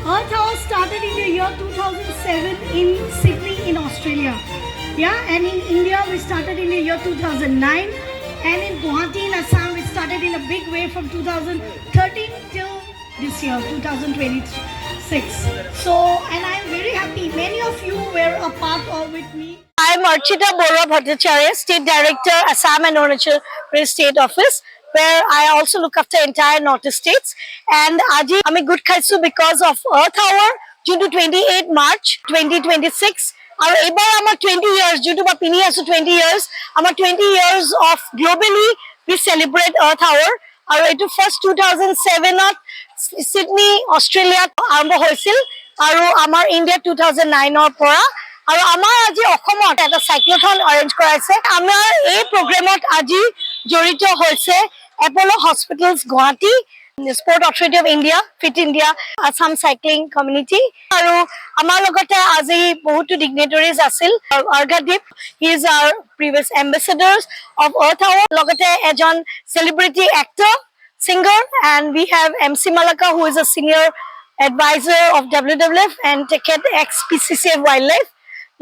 Earth Hour started in the year 2007 in Sydney in Australia. Yeah, and in India we started in the year 2009, and in Guwahati in Assam we started in a big way from 2013 till this year 2026. So, and I am very happy many of you were a part of with me. I am Archita Borwa Bhattacharya, State Director, Assam and Arunachal Pradesh State Office, where I also look after entire Northeast states. And Aji, I'm a good khaisu because of Earth Hour, June to 28 March 2026. Our ebar our 20 years, due to my pini asu 20 years, our 20 years of globally we celebrate Earth Hour. Our it first 2007 Sydney, Australia আৰম্ভ হৈছিল আৰু আমাৰ India 2009 ৰ পৰা আৰু আমাৰ আজি অসমত এটা সাইক্লোথন অৰেঞ্জ কৰাইছে আমাৰ এই প্ৰগ্ৰামত আজি জড়িত হৈছে Apollo hospitals Guwahati sport authority of India fit India Assam cycling community আৰু আমাৰ লগতে আজি বহুতো ডিগনিটাৰিজ আছিল Arghadeep he is our previous ambassadors of Earth Hour লগতে এজন celebrity actor singer, and we have MC Malaka, who is a senior advisor of WWF and ex-PCCF Wildlife.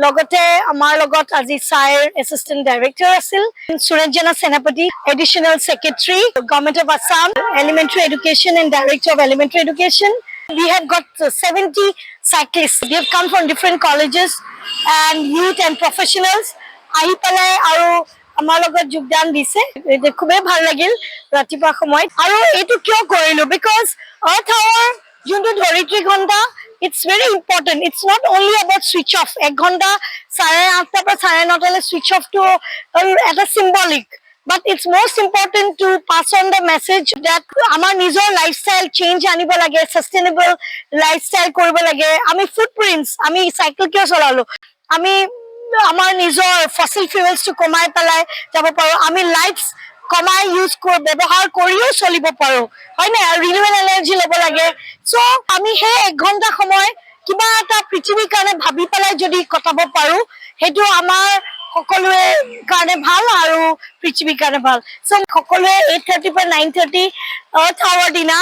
Logote amar logot aji Sire assistant director asil, Suranjana Senapati additional secretary, Government of Assam, elementary education and director of elementary education. We have got 70 cyclists. They have come from different colleges and youth and professionals. Ahi palai aru আমাৰ লগত যোগদান দিছে এটা খুবেই ভাল লাগিল ৰাতিপুৱা সময়ত আৰু এটো কিয় কৰিলো বিকজ আৰ্থ আৱাৰ যোনটো ধৰিত্ৰী ঘণ্টা it's very important. It's not only about switch off এক ঘণ্টা 8:30 পৰা 9:30 লৈ switch off to এটা symbolic, but it's most important to pass on the message that আমাৰ নিজৰ লাইফষ্টাইল চেঞ্জ আনিব লাগে, সাস্টেইনেবল লাইফষ্টাইল কৰিব লাগে। আমি ফুটপ্ৰিন্টস আমি সাইকেল কিয় চলালো, আমি আমাৰ নিজৰ ফসিল ফিউলস টু কমাই পেলাই যাব পাৰো, আমি লাইটস কমাই ইউজ ব্যৱহাৰ কৰিও চলিব পাৰো হয় না, ৰিনিউৱেবল এনাৰ্জি ল'ব লাগে। সো আমি হে 1 ঘণ্টা সময় কিবা এটা পৃথিৱীৰ কাৰণে ভাবি পেলাই যদি কটাব পাৰো হেতু আমাৰ সকলোৰে কাৰণে ভাল আৰু পৃথিৱীৰ কাৰণে ভাল। সো সকলোৱে 8:30 পৰা 9:30 আৰ্থ আৱাৰ দিনা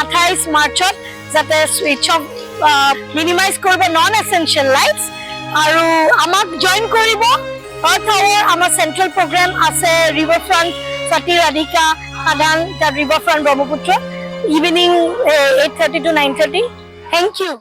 28 মাৰ্চত যাতে সুইচ অফ মিনিমাইজ কৰিব নন এসেনশিয়াল লাইটস আৰু আমাক জয়েন কৰিব। আৰ্থ আৱাৰ আমাৰ সেন্ট্ৰাল প্ৰোগ্ৰাম আছে river front Sati Radhika Sadhan river front Brahmaputra evening 8:30 to 9:30। Thank U.